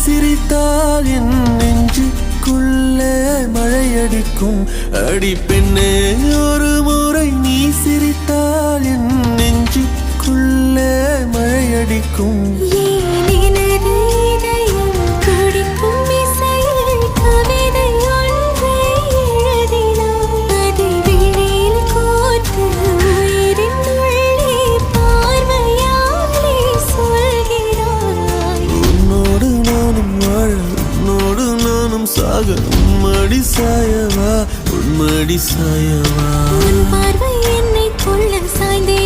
சிரித்தால் என் நெஞ்சுக்குள்ளே மழையடிக்கும். அடி பெண்ணே, ஒரு முறை நீ சிரித்தால் என் நெஞ்சுக்குள்ளே மழையடிக்கும். சாக உம்மடி சாயவா, உன்மடி சாயவா. உன் பார்வை என்னை கொள்ள சாய்ந்தே